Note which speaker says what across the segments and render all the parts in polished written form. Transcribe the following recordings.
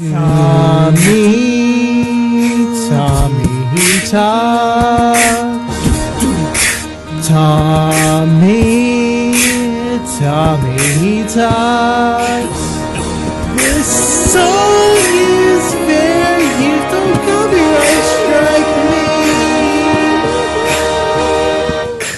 Speaker 1: Tommy, Tommy Talk. Tommy, Tommy Talk. This song is fair use. Don't copyright strike me.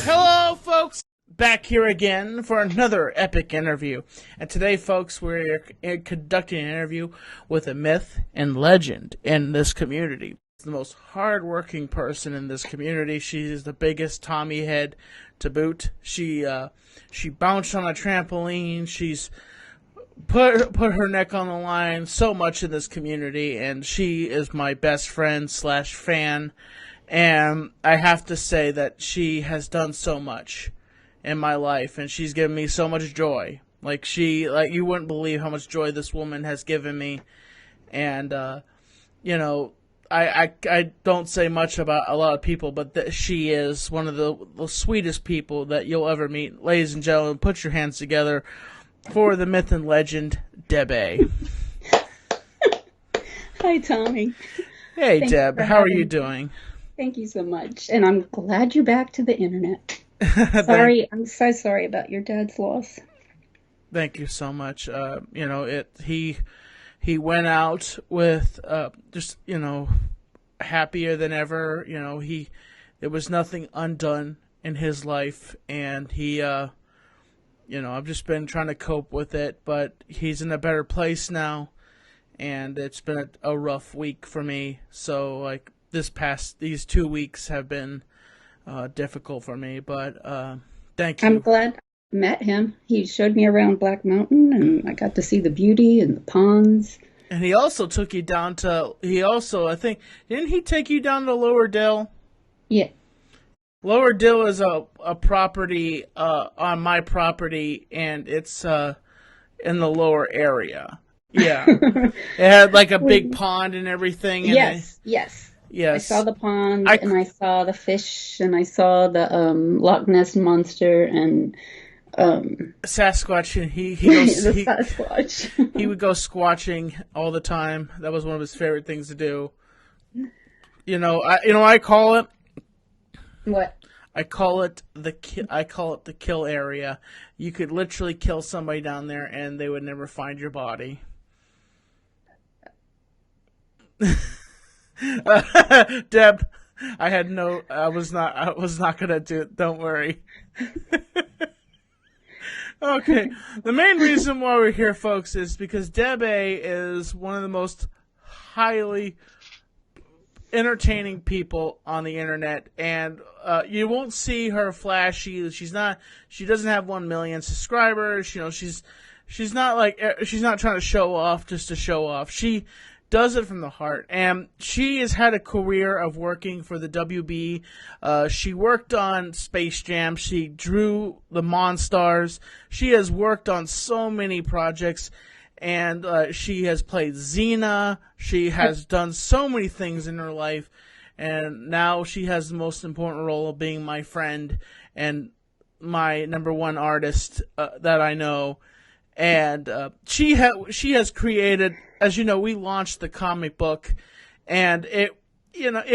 Speaker 2: Hello, folks. Back here again for another epic interview. And today, folks, we're conducting an interview with a myth and legend in this community. The most hardworking person in this community. She is the biggest Tommy head to boot. She bounced on a trampoline. She's put her neck on the line so much in this community, and she is my best friend / fan. And I have to say that she has done so much in my life, and she's given me so much joy. Like you wouldn't believe how much joy this woman has given me. And I don't say much about a lot of people, but she is one of the sweetest people that you'll ever meet. Ladies and gentlemen, put your hands together for the myth and legend, Deb A.
Speaker 3: Hi, Tommy.
Speaker 2: Hey, Deb. How are you doing?
Speaker 3: Thank you so much. And I'm glad you're back to the internet. I'm so sorry about your dad's loss. Thank
Speaker 2: you so much. He went out with happier than ever. There was nothing undone in his life, and he I've just been trying to cope with it, but he's in a better place now, and it's been a rough week for me. So these 2 weeks have been difficult for me, but thank you.
Speaker 3: I'm glad I met him. He showed me around Black Mountain, and I got to see the beauty and the ponds.
Speaker 2: And he also took you down to, didn't he take you down to Lower Dill?
Speaker 3: Yeah. Lower
Speaker 2: Dill is a property on my property, and it's in the lower area. Yeah. It had like a big pond and everything. And
Speaker 3: Yes. I saw the pond, and I saw the fish, and I saw the Loch Ness Monster, and
Speaker 2: Sasquatch, and he goes,
Speaker 3: Sasquatch.
Speaker 2: He would go squatching all the time. That was one of his favorite things to do. I call it.
Speaker 3: What?
Speaker 2: I call it the kill area. You could literally kill somebody down there, and they would never find your body. Deb, I was not gonna do it. Don't worry. Okay. The main reason why we're here, folks, is because Deb A is one of the most highly entertaining people on the internet, and you won't see her flashy. She doesn't have 1 million subscribers. She's not trying to show off just to show off. She does it from the heart, and she has had a career of working for the WB. She worked on Space Jam. She drew the Monstars. She has worked on so many projects, and she has played Xena. She has done so many things in her life, and now she has the most important role of being my friend and my number one artist that I know. And she has created, as you know, we launched the comic book, and it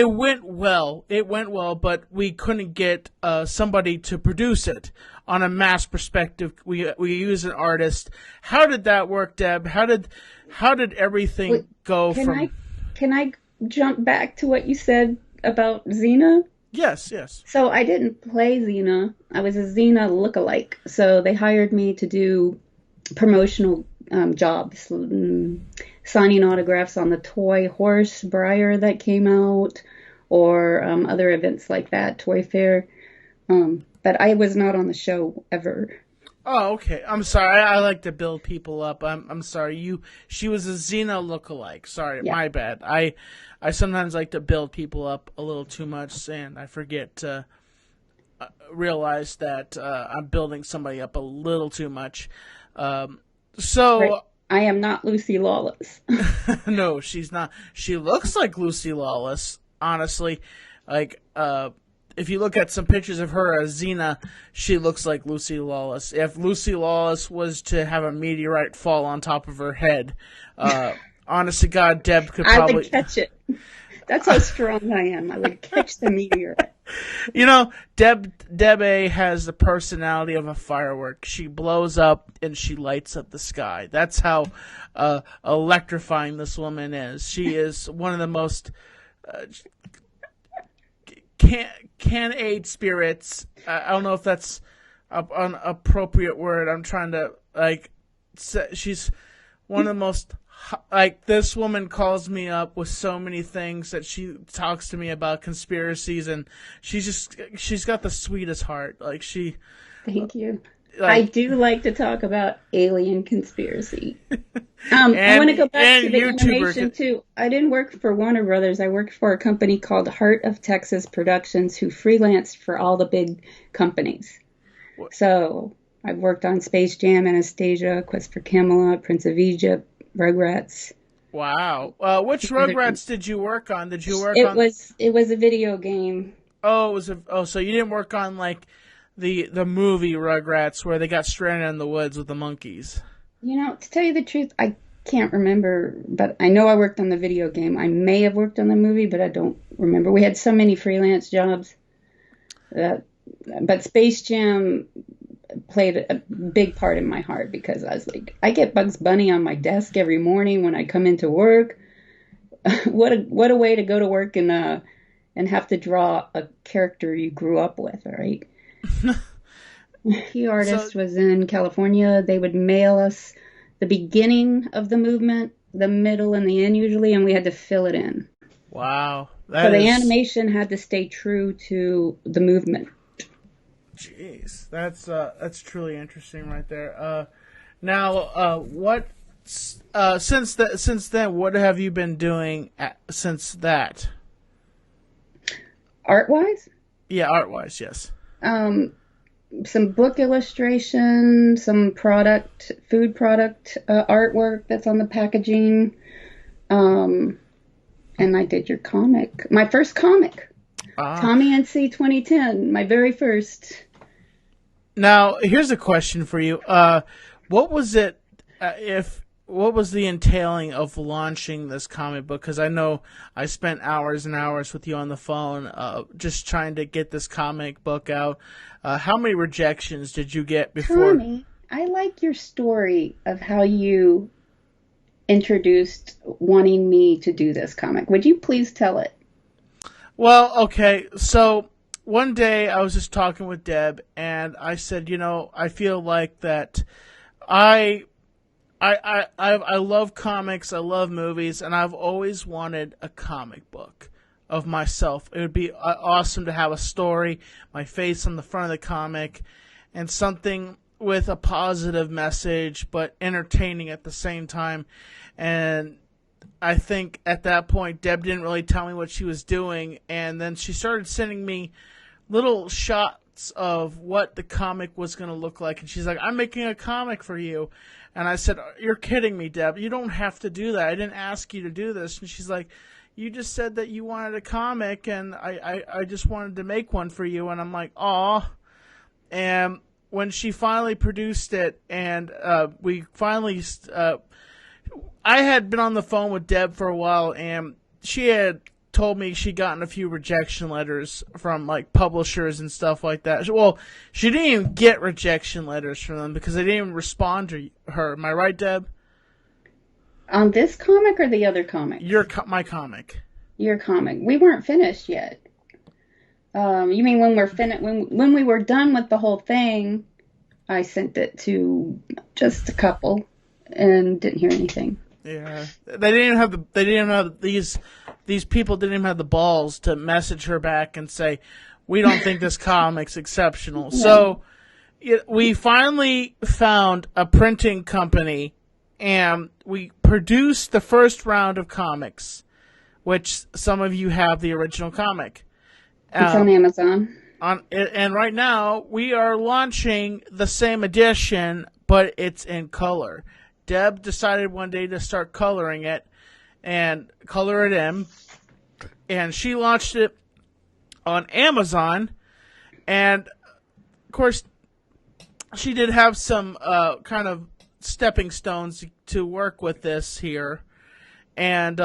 Speaker 2: went well. It went well, but we couldn't get somebody to produce it on a mass perspective. We use an artist. How did that work, Deb? How did everything go from?
Speaker 3: Can I jump back to what you said about Xena?
Speaker 2: Yes.
Speaker 3: So I didn't play Xena. I was a Xena lookalike. So they hired me to do promotional jobs, signing autographs on the toy horse Briar that came out, or other events like that, Toy Fair. But I was not on the show ever.
Speaker 2: Oh, okay. I'm sorry. I like to build people up. I'm sorry. She was a Xena lookalike. Sorry, yeah. My bad. I sometimes like to build people up a little too much, and I forget to realize that I'm building somebody up a little too much. Right.
Speaker 3: I am not Lucy Lawless.
Speaker 2: No, she's not. She looks like Lucy Lawless, honestly. If you look at some pictures of her as Xena, she looks like Lucy Lawless. If Lucy Lawless was to have a meteorite fall on top of her head, honest to God, Deb could
Speaker 3: I
Speaker 2: probably...
Speaker 3: would catch it. That's how strong I am. I would catch the meteor.
Speaker 2: You know, Deb A has the personality of a firework. She blows up and she lights up the sky. That's how electrifying this woman is. She is one of the most can-aid spirits. I don't know if that's an appropriate word. I'm trying to, she's one of the most... this woman calls me up with so many things that she talks to me about conspiracies, and she's got the sweetest heart.
Speaker 3: Thank you. I do like to talk about alien conspiracy. I want to go back to the animation too. I didn't work for Warner Brothers. I worked for a company called Heart of Texas Productions, who freelanced for all the big companies. What? So I've worked on Space Jam, Anastasia, Quest for Camelot, Prince of Egypt, Rugrats.
Speaker 2: Wow. Which Rugrats did you work on? Did you work on?
Speaker 3: It was a video game.
Speaker 2: Oh, so you didn't work on the movie Rugrats where they got stranded in the woods with the monkeys.
Speaker 3: You know, to tell you the truth, I can't remember, but I know I worked on the video game. I may have worked on the movie, but I don't remember. We had so many freelance jobs. But Space Jam played a big part in my heart, because I was like, I get Bugs Bunny on my desk every morning when I come into work. What a way to go to work and have to draw a character you grew up with, right? Key artist was in California. They would mail us the beginning of the movement, the middle, and the end usually, and we had to fill it in.
Speaker 2: Wow.
Speaker 3: The animation had to stay true to the movement.
Speaker 2: Jeez, that's truly interesting right there. Now, what since then, what have you been doing since that?
Speaker 3: Art-wise?
Speaker 2: Yeah, art-wise, yes.
Speaker 3: Some book illustration, some food product artwork that's on the packaging, and I did your comic, my first comic, Tommy and C 2010, my very first.
Speaker 2: Now, here's a question for you. What was it, what was the entailing of launching this comic book? Because I know I spent hours and hours with you on the phone just trying to get this comic book out. How many rejections did you get before?
Speaker 3: Tommy, I like your story of how you introduced wanting me to do this comic. Would you please tell it?
Speaker 2: Well, okay, so... One day I was just talking with Deb, and I said, I feel like that I love comics, I love movies, and I've always wanted a comic book of myself. It would be awesome to have a story, my face on the front of the comic, and something with a positive message, but entertaining at the same time. And I think at that point, Deb didn't really tell me what she was doing, and then she started sending me little shots of what the comic was going to look like, and she's like, I'm making a comic for you. And I said, you're kidding me, Deb. You don't have to do that. I didn't ask you to do this. And she's like, you just said that you wanted a comic, and I just wanted to make one for you. And I'm like, aw. And when she finally produced it, and we finally... I had been on the phone with Deb for a while, and she had told me she'd gotten a few rejection letters from publishers and stuff like that. Well, she didn't even get rejection letters from them because they didn't even respond to her. Am I right, Deb?
Speaker 3: On this comic or the other comic?
Speaker 2: My comic.
Speaker 3: Your comic. We weren't finished yet. You mean when when we were done with the whole thing? I sent it to just a couple and didn't hear anything.
Speaker 2: Yeah, these people didn't even have the balls to message her back and say, we don't think this comic's exceptional. Yeah. So we finally found a printing company, and we produced the first round of comics, which some of you have the original comic.
Speaker 3: It's on Amazon.
Speaker 2: And right now, we are launching the same edition, but it's in color. Deb decided one day to start coloring it and color it in, and she launched it on Amazon. And of course, she did have some kind of stepping stones to work with this here, And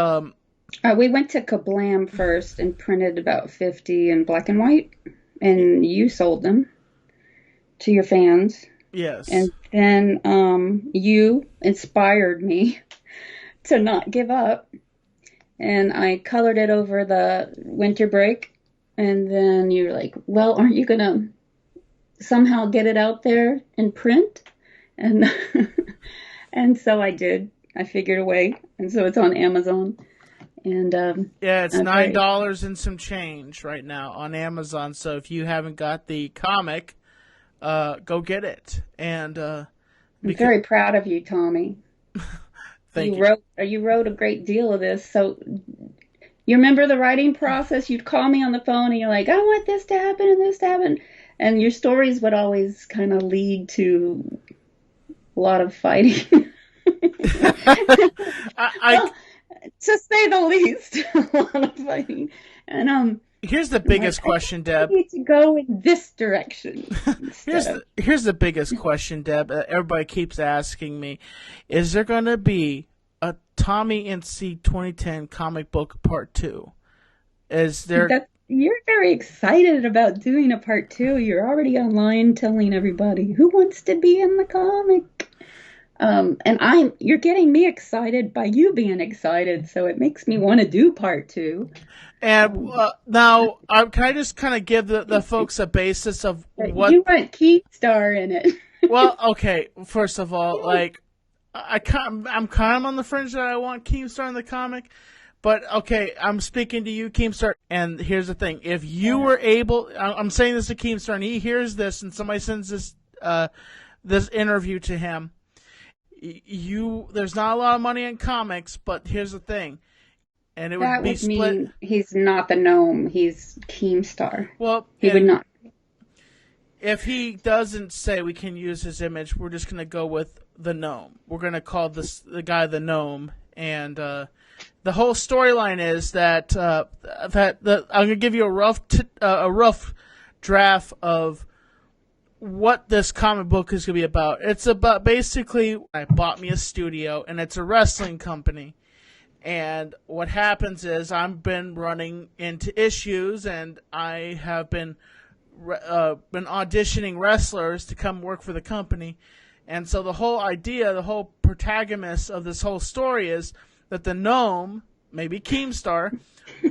Speaker 3: We went to Kablam first and printed about 50 in black and white, and you sold them to your fans.
Speaker 2: yes.
Speaker 3: And then you inspired me to not give up, and I colored it over the winter break. And then you're like, well, aren't you going to somehow get it out there in print? And and so I did. I figured a way, and so it's on Amazon. And
Speaker 2: yeah, it's
Speaker 3: I'm very-
Speaker 2: $9 and some change right now on Amazon. So if you haven't got the comic, go get it. And
Speaker 3: I'm very proud of you, Tommy.
Speaker 2: thank you.
Speaker 3: You wrote a great deal of this. So you remember the writing process? You'd call me on the phone and you're like, I want this to happen and this to happen. And your stories would always kind of lead to a lot of fighting. To say the least, a lot of fighting. And
Speaker 2: here's the biggest question, Deb.
Speaker 3: I need to go in this direction.
Speaker 2: Here's the biggest question, Deb. Everybody keeps asking me: is there going to be a Tommy NC 2010 comic book part 2? Is there?
Speaker 3: You're very excited about doing a part 2. You're already online telling everybody who wants to be in the comic. And you're getting me excited by you being excited, so it makes me want to do part 2.
Speaker 2: And now, can I just kind of give the folks a basis of what
Speaker 3: you want Keystar in it?
Speaker 2: Well, okay. First of all, like I'm kind of on the fringe that I want Keemstar in the comic, but okay, I'm speaking to you, Keemstar. And here's the thing: if you were able, I'm saying this to Keemstar, and he hears this, and somebody sends this interview to him. There's not a lot of money in comics, but here's the thing, and it would be split.
Speaker 3: Mean he's not the gnome. He's Keemstar.
Speaker 2: Well,
Speaker 3: he would not.
Speaker 2: If he doesn't say we can use his image, we're just going to go with the gnome. We're going to call the guy the gnome, and the whole storyline is that I'm going to give you a rough draft of what this comic book is going to be about. It's about, basically, I bought me a studio, and it's a wrestling company. And what happens is I've been running into issues, and I have been auditioning wrestlers to come work for the company. And so the whole idea, the whole protagonist of this whole story is that the gnome, maybe Keemstar,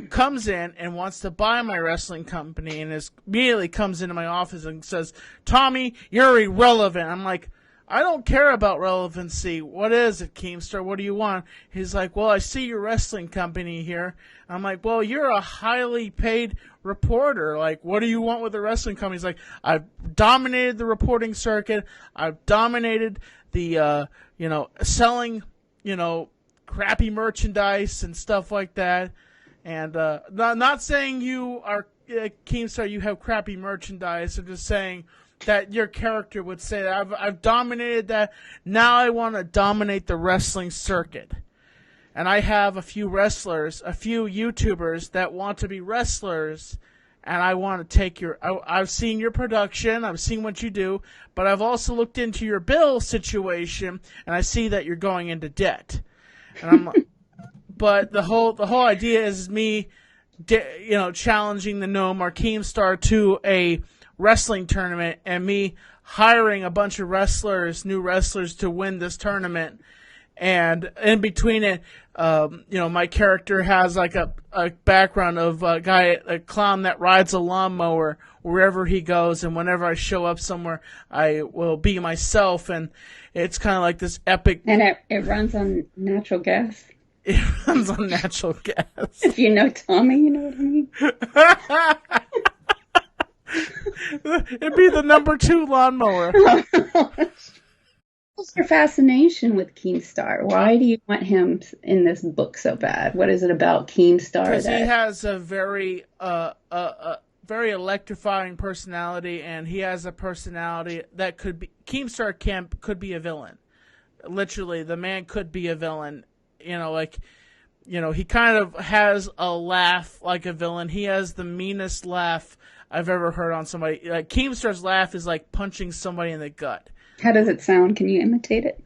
Speaker 2: comes in and wants to buy my wrestling company, and immediately comes into my office and says, Tommy, you're irrelevant. I'm like, I don't care about relevancy. What is it, Keemstar? What do you want? He's like, well, I see your wrestling company here. I'm like, well, you're a highly paid reporter. Like, what do you want with the wrestling company? He's like, I've dominated the reporting circuit. I've dominated the, selling, crappy merchandise and stuff like that. And not saying you are, Keemstar, you have crappy merchandise. I'm just saying that your character would say that I've dominated that. Now I want to dominate the wrestling circuit. And I have a few wrestlers, a few YouTubers that want to be wrestlers, and I want to take I've seen your production, I've seen what you do, but I've also looked into your bill situation, and I see that you're going into debt. And but the whole idea is me, challenging the gnome or Keemstar to a wrestling tournament, and me hiring a bunch of new wrestlers to win this tournament. And in between it, my character has like a background of a clown that rides a lawnmower wherever he goes, and whenever I show up somewhere, I will be myself, and it's kind of like this epic.
Speaker 3: And it runs on natural gas.
Speaker 2: It runs on natural gas.
Speaker 3: If you know Tommy, you know what I mean.
Speaker 2: It'd be the number 2 lawnmower.
Speaker 3: What's your fascination with Keemstar? Why do you want him in this book so bad? What is it about Keemstar?
Speaker 2: Because he has a very very electrifying personality, and he has a personality that could be Keemstar could be a villain. Literally, the man could be a villain. He kind of has a laugh like a villain. He has the meanest laugh I've ever heard on somebody. Like, Keemstar's laugh is like punching somebody in the gut.
Speaker 3: How does it sound? Can you imitate it?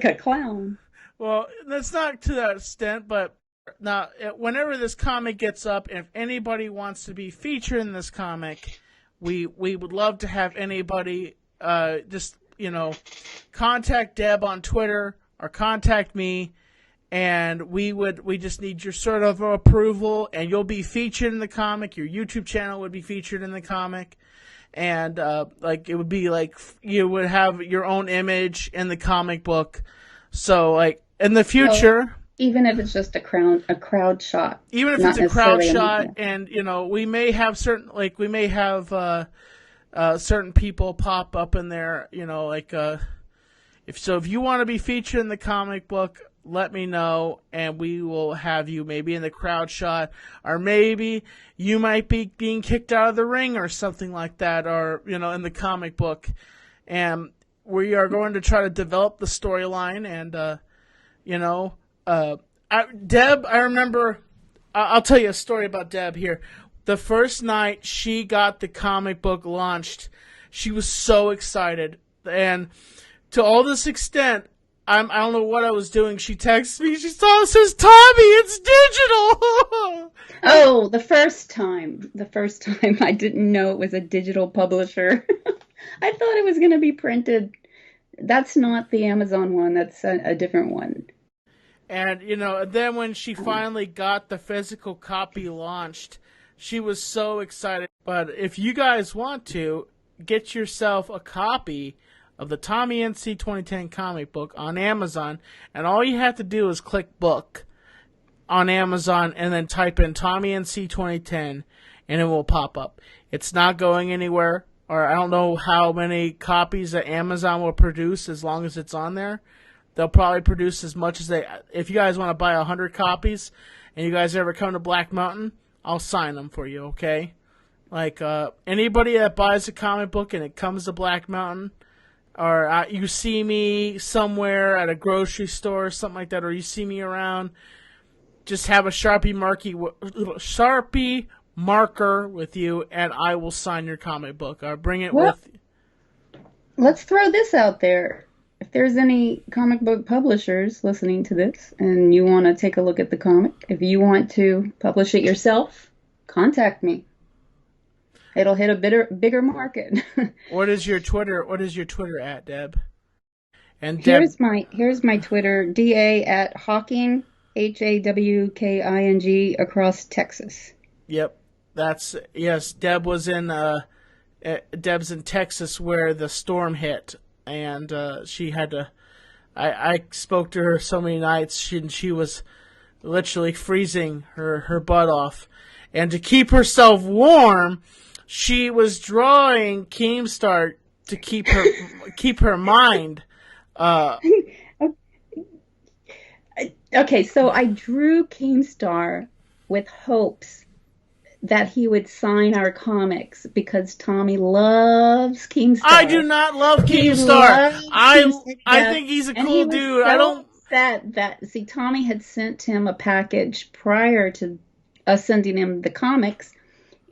Speaker 3: like a clown.
Speaker 2: Well, that's not to that extent, but now, whenever this comic gets up, if anybody wants to be featured in this comic, we would love to have anybody just, contact Deb on Twitter or contact me, and we just need your sort of approval, and you'll be featured in the comic. Your YouTube channel would be featured in the comic, and it would be like you would have your own image in the comic book. So, like, in the future...
Speaker 3: Well, even if it's just a crowd shot.
Speaker 2: Even if it's a crowd shot, and, we may have certain people pop up in there, if you want to be featured in the comic book, let me know, and we will have you maybe in the crowd shot, or maybe you might be being kicked out of the ring or something like that, or, in the comic book. And we are going to try to develop the storyline, and, Deb, I remember, I'll tell you a story about Deb here. The first night she got the comic book launched, she was so excited. And to all this extent, I don't know what I was doing. She texts me. She says, "Tommy, it's digital."
Speaker 3: Oh, the first time I didn't know it was a digital publisher. I thought it was going to be printed. That's not the Amazon one. That's a different one.
Speaker 2: And, then when she finally got the physical copy launched, she was so excited. But if you guys want to, get yourself a copy of the Tommy NC 2010 comic book on Amazon, and all you have to do is click book on Amazon and then type in Tommy NC 2010, and it will pop up. It's not going anywhere, or I don't know how many copies that Amazon will produce as long as it's on there. They'll probably produce as much as they... If you guys want to buy 100 copies and you guys ever come to Black Mountain, I'll sign them for you, okay? Like, anybody that buys a comic book and it comes to Black Mountain, or you see me somewhere at a grocery store or something like that, or you see me around, just have a Sharpie marker with you, and I will sign your comic book. I'll bring it with you.
Speaker 3: Let's throw this out there. If there's any comic book publishers listening to this and you want to take a look at the comic, if you want to publish it yourself, contact me. It'll hit a bigger market.
Speaker 2: What is your Twitter at, Deb? And Deb...
Speaker 3: Here's my Twitter, DA at Hawking, HAWKING, across Texas.
Speaker 2: Yep. Yes, Deb's in Texas where the storm hit. And she had to... I spoke to her so many nights, and she was literally freezing her butt off. And to keep herself warm, she was drawing Keemstar to keep her mind.
Speaker 3: Okay, so I drew Keemstar with hopes that he would sign our comics because Tommy loves Keemstar.
Speaker 2: I do not love Keemstar. I think he's a cool dude. I don't.
Speaker 3: See, Tommy had sent him a package prior to us sending him the comics,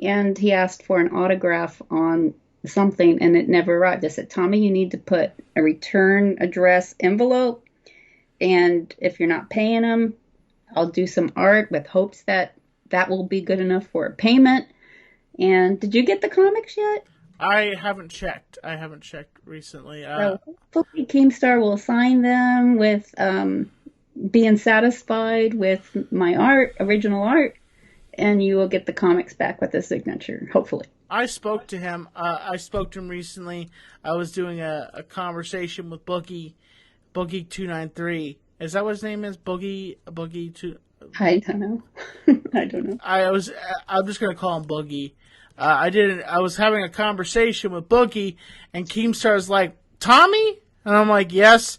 Speaker 3: and he asked for an autograph on something, and it never arrived. I said, Tommy, you need to put a return address envelope, and if you're not paying him, I'll do some art with hopes that will be good enough for a payment. And did you get the comics yet?
Speaker 2: I haven't checked recently.
Speaker 3: So hopefully Keemstar will sign them with being satisfied with my original art, and you will get the comics back with a signature, hopefully.
Speaker 2: I spoke to him. I spoke to him recently. I was doing a conversation with Boogie293. Is that what his name is? Boogie 2...
Speaker 3: I don't know.
Speaker 2: I'm just gonna call him Boogie. I was having a conversation with Boogie, and Keemstar's like, Tommy? And I'm like, yes.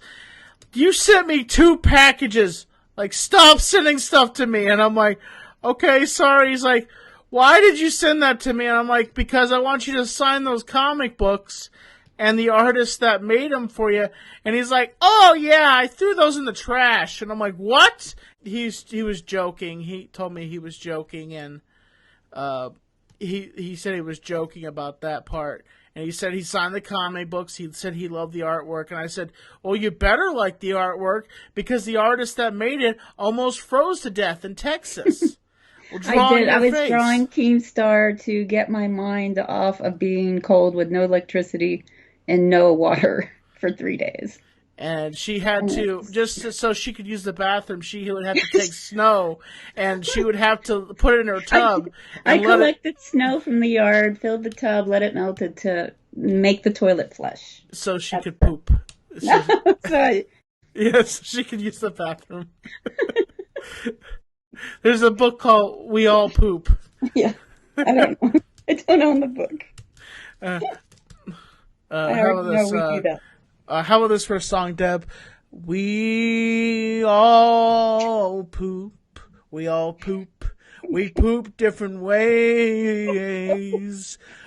Speaker 2: You sent me 2 packages. Like, stop sending stuff to me. And I'm like, okay, sorry. He's like, why did you send that to me? And I'm like, because I want you to sign those comic books and the artist that made them for you. And he's like, oh yeah, I threw those in the trash. And I'm like, what? He was joking. He told me he was joking, and he said he was joking about that part. and he said he signed the comic books. He said he loved the artwork, and I said, well, you better like the artwork because the artist that made it almost froze to death in Texas.
Speaker 3: I did. I was drawing Keemstar to get my mind off of being cold with no electricity and no water for 3 days.
Speaker 2: And she had to, just so she could use the bathroom, she would have to take snow, and she would have to put it in her tub.
Speaker 3: I collected snow from the yard, filled the tub, let it melt to make the toilet flush.
Speaker 2: So she could poop.
Speaker 3: Sorry.
Speaker 2: Yes, she could use the bathroom. There's a book called We All Poop.
Speaker 3: Yeah. I don't know. I don't own the book.
Speaker 2: How about this for a song, Deb? We all poop. We all poop. We poop different ways.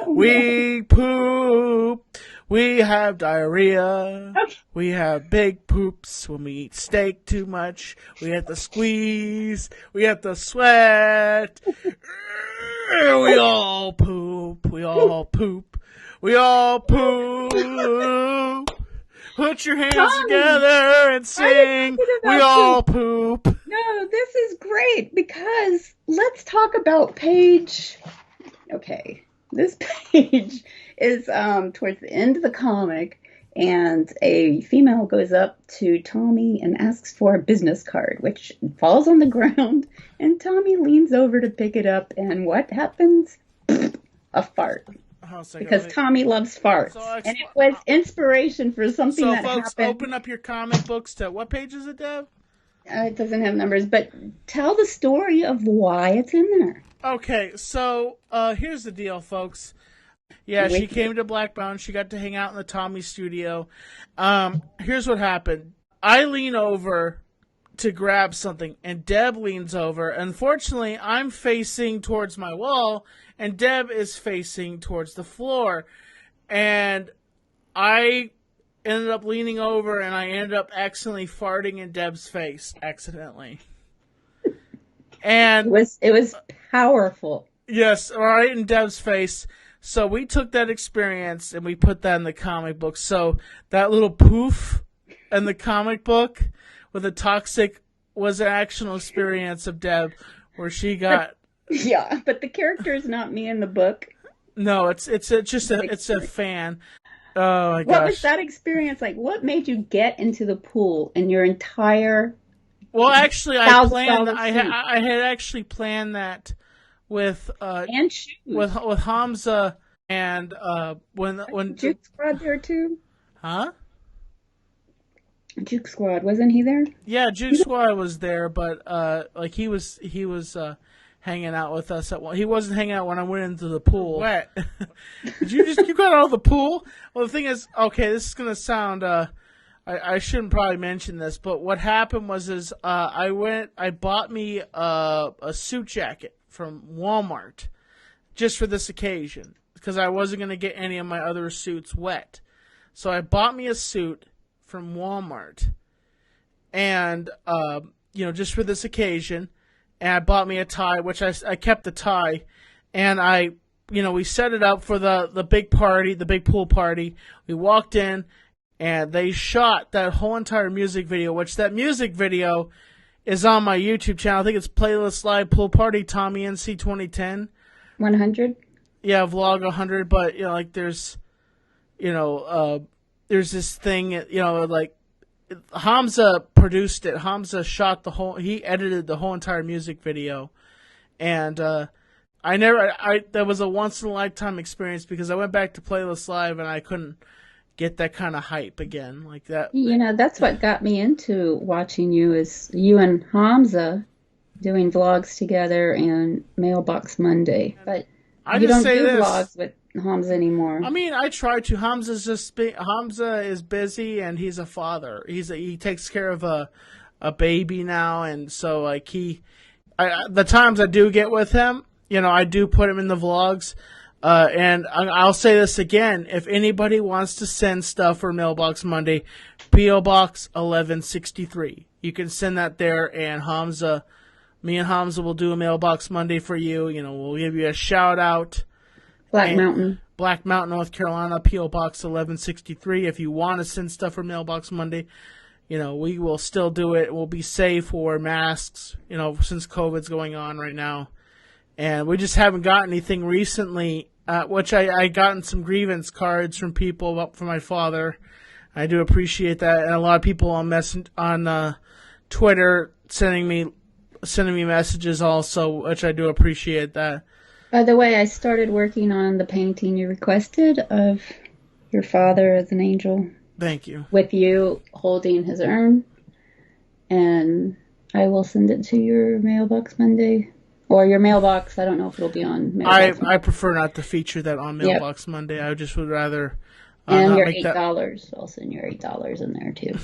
Speaker 2: We poop. We have diarrhea. We have big poops when we eat steak too much. We have to squeeze. We have to sweat. We all poop. We all poop. We all poop. Put your hands together and sing. We all poop.
Speaker 3: No, this is great because let's talk about page. Okay, this page is towards the end of the comic, and a female goes up to Tommy and asks for a business card, which falls on the ground, and Tommy leans over to pick it up, and what happens? A fart. Because Tommy loves farts. And it was inspiration for something that happened. So, folks,
Speaker 2: open up your comic books to what page is it, Deb?
Speaker 3: It doesn't have numbers, but tell the story of why it's in there.
Speaker 2: Okay, so here's the deal, folks. Yeah, she came to Blackbound. She got to hang out in the Tommy studio. Here's what happened. I lean over to grab something, and Deb leans over. Unfortunately, I'm facing towards my wall, and Deb is facing towards the floor. And I ended up leaning over, and I ended up accidentally farting in Deb's face, accidentally. And
Speaker 3: it was powerful.
Speaker 2: Yes, right in Deb's face. So we took that experience, and we put that in the comic book. So that little poof in the comic book with the toxic was an actual experience of Deb where she got...
Speaker 3: Yeah, but the character is not me in the book.
Speaker 2: No, it's a fan. Oh my gosh.
Speaker 3: What was that experience like? What made you get into the pool in your entire...
Speaker 2: Well, actually, I had actually planned that with with Hamza and when
Speaker 3: Juke Squad there too?
Speaker 2: Huh?
Speaker 3: Juke Squad, wasn't he there?
Speaker 2: Yeah, Juke Squad was there, but like he was hanging out with us he wasn't hanging out when I went into the pool. What? you got out of the pool? Well, the thing is, okay, this is gonna sound I shouldn't probably mention this, but what happened was I bought me a suit jacket from Walmart just for this occasion because I wasn't going to get any of my other suits wet. So I bought me a suit from Walmart and, just for this occasion, and I bought me a tie, which I kept the tie, and we set it up for the big party, the big pool party. We walked in, and they shot that whole entire music video, which that music video is on my YouTube channel. I think it's Playlist Live Pool Party Tommy NC 2010.
Speaker 3: 100?
Speaker 2: Yeah, Vlog 100, but, there's this thing, like, Hamza produced it. Hamza shot he edited the whole entire music video. And, that was a once in a lifetime experience because I went back to Playlist Live and I couldn't get that kind of hype again like that.
Speaker 3: That's what got me into watching you is you and Hamza doing vlogs together and Mailbox Monday. But you don't do vlogs with Hamza anymore.
Speaker 2: I mean, I try to. Hamza is busy and he's a father. He takes care of a baby now, and so like the times I do get with him, I do put him in the vlogs. And I'll say this again, if anybody wants to send stuff for Mailbox Monday, P.O. Box 1163. You can send that there, and me and Hamza will do a Mailbox Monday for you. We'll give you a shout out.
Speaker 3: Black Mountain.
Speaker 2: Black Mountain, North Carolina, P.O. Box 1163. If you want to send stuff for Mailbox Monday, we will still do it. We'll be safe. We'll wear masks, since COVID's going on right now. And we just haven't gotten anything recently, which I gotten some grievance cards from people for my father. I do appreciate that. And a lot of people on Twitter sending me messages also, which I do appreciate that.
Speaker 3: By the way, I started working on the painting you requested of your father as an angel.
Speaker 2: Thank you.
Speaker 3: With you holding his urn. And I will send it to your Mailbox Monday. Or your mailbox. I don't know if it'll be on Mailbox
Speaker 2: I prefer not to feature that on Mailbox Monday. I just would rather...
Speaker 3: and your $8. I'll send your $8 in there, too.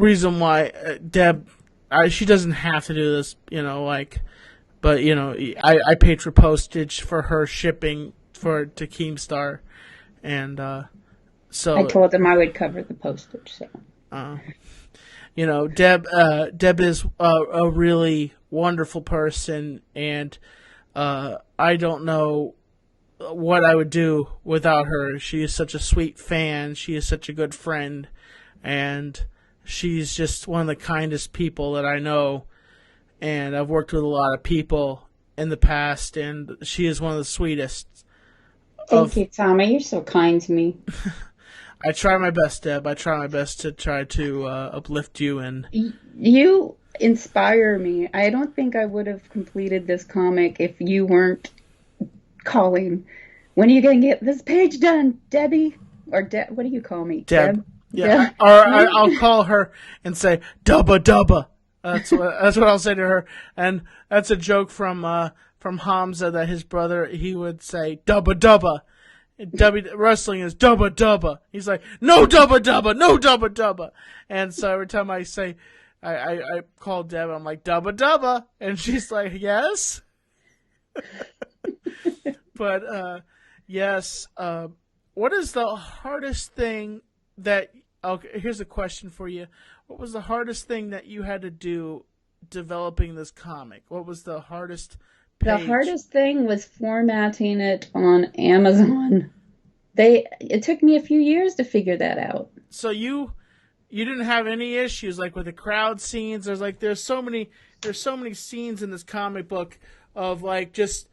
Speaker 2: Reason why Deb... she doesn't have to do this, but, I paid for postage for her shipping to Keemstar. And... So
Speaker 3: I told them I would cover the postage. So,
Speaker 2: Deb is a really wonderful person, and I don't know what I would do without her. She is such a sweet fan. She is such a good friend, and she's just one of the kindest people that I know. And I've worked with a lot of people in the past, and she is one of the sweetest.
Speaker 3: Thank you, Tommy. You're so kind to me.
Speaker 2: I try my best, Deb. I try my best to try to uplift you. And
Speaker 3: you inspire me. I don't think I would have completed this comic if you weren't calling. When are you going to get this page done, Debbie? Or what do you call me?
Speaker 2: Deb. Yeah. Deb? Or I'll call her and say, Dubba Dubba. That's what I'll say to her. And that's a joke from Hamza that his brother, he would say, Dubba Dubba. Wrestling is Dubba Dubba. He's like, no Dubba Dubba, no Dubba Dubba. And so every time I say, I call Deb, I'm like, Dubba Dubba. And she's like, yes. But, yes. What is the hardest thing okay, here's a question for you. What was the hardest thing that you had to do developing this comic? What was the hardest page?
Speaker 3: The hardest thing was formatting it on Amazon. It took me a few years to figure that out.
Speaker 2: So you didn't have any issues like with the crowd scenes. There's so many scenes in this comic book of just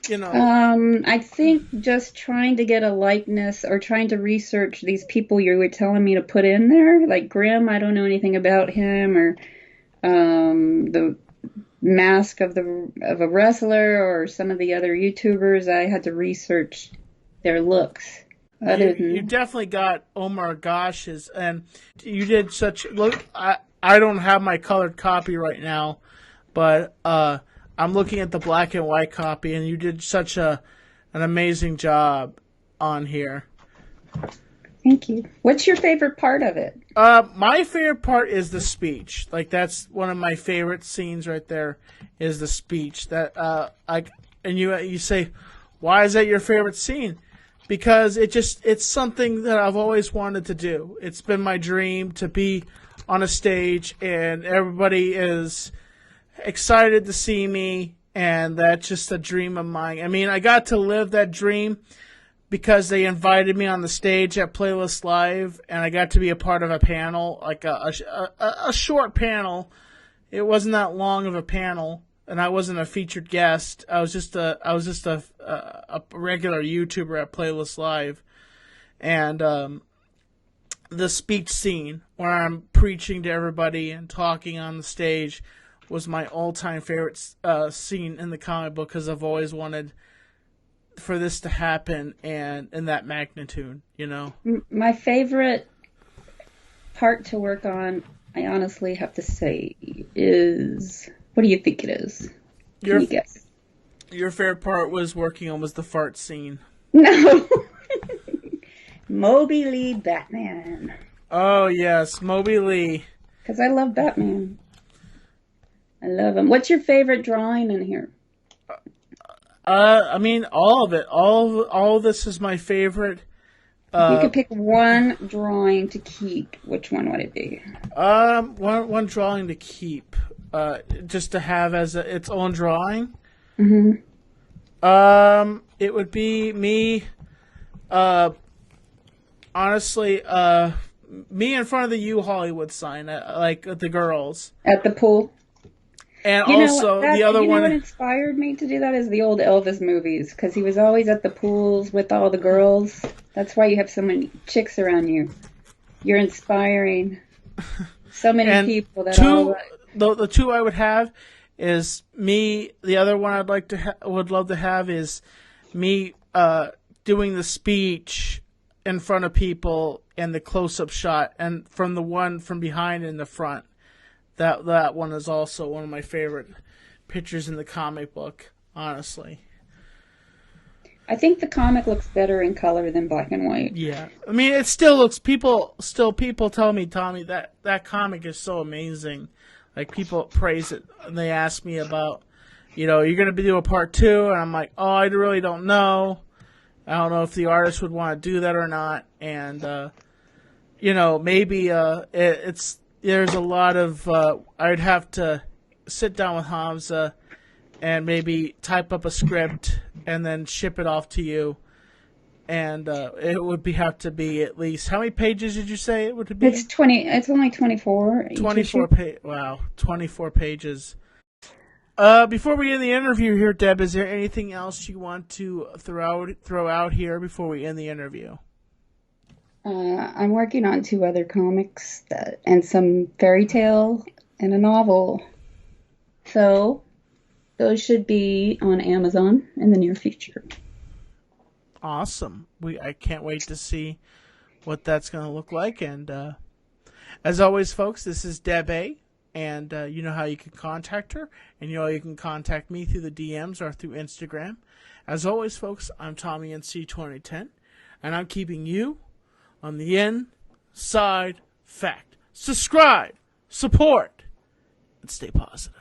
Speaker 3: I think just trying to get a likeness or trying to research these people you were telling me to put in there, like Grimm. I don't know anything about him, or the Mask of a Wrestler, or some of the other YouTubers. I had to research their looks.
Speaker 2: You definitely got Omar Gosh's, and you did look. I don't have my colored copy right now, but I'm looking at the black and white copy, and you did such an amazing job on here.
Speaker 3: Thank you. What's your favorite part of it?
Speaker 2: My favorite part is the speech. That's one of my favorite scenes right there. Is the speech that and you say, why is that your favorite scene? Because it's something that I've always wanted to do. It's been my dream to be on a stage, and everybody is excited to see me, and that's just a dream of mine. I mean, I got to live that dream because they invited me on the stage at Playlist Live, and I got to be a part of a panel, like a short panel. It wasn't that long of a panel, and I wasn't a featured guest. I was just a regular YouTuber at Playlist Live, and the speech scene where I'm preaching to everybody and talking on the stage was my all-time favorite scene in the comic book, because I've always wanted for this to happen and in that magnitude, My favorite
Speaker 3: part to work on, I honestly have to say, is... What do you think it is? Can you guess?
Speaker 2: Your favorite part was the fart scene.
Speaker 3: No. Moby Lee Batman.
Speaker 2: Oh, yes, Moby Lee.
Speaker 3: Because I love Batman. I love him. What's your favorite drawing in here?
Speaker 2: I mean, all of it. All of this is my favorite.
Speaker 3: If you could pick one drawing to keep, which one would it be?
Speaker 2: One drawing to keep, just to have as its own drawing.
Speaker 3: Mm-hmm.
Speaker 2: it would be me. Honestly, me in front of the U Hollywood sign, like the girls,
Speaker 3: At the pool.
Speaker 2: and also the other
Speaker 3: you know
Speaker 2: one.
Speaker 3: what inspired me to do that is the old Elvis movies, because he was always at the pools with all the girls. That's why you have so many chicks around you. You're inspiring so many
Speaker 2: and
Speaker 3: people that
Speaker 2: two,
Speaker 3: all.
Speaker 2: the two I would have is me. The other one I'd like to would love to have is me doing the speech in front of people and the close-up shot, and from the one from behind in the front. That one is also one of my favorite pictures in the comic book, honestly.
Speaker 3: I think the comic looks better in color than black and white.
Speaker 2: Yeah. I mean, it still looks, people tell me, Tommy, that comic is so amazing. Like, people praise it, and they ask me about, you're going to do a part 2, and I'm like, oh, I really don't know. I don't know if the artist would want to do that or not, and, maybe there's a lot of, I'd have to sit down with Hamza and maybe type up a script and then ship it off to you. And it would have to be at least, how many pages did you say it would be?
Speaker 3: It's only 24.
Speaker 2: 24 wow, 24 pages. Before we end the interview here, Deb, is there anything else you want to throw out here before we end the interview?
Speaker 3: I'm working on 2 other comics and some fairy tale and a novel. So those should be on Amazon in the near future.
Speaker 2: Awesome. I can't wait to see what that's going to look like. And as always, folks, this is Deb A. And you know how you can contact her. And you know you can contact me through the DMs or through Instagram. As always, folks, I'm Tommy NC2010. And I'm keeping you on the inside fact. Subscribe, support, and stay positive.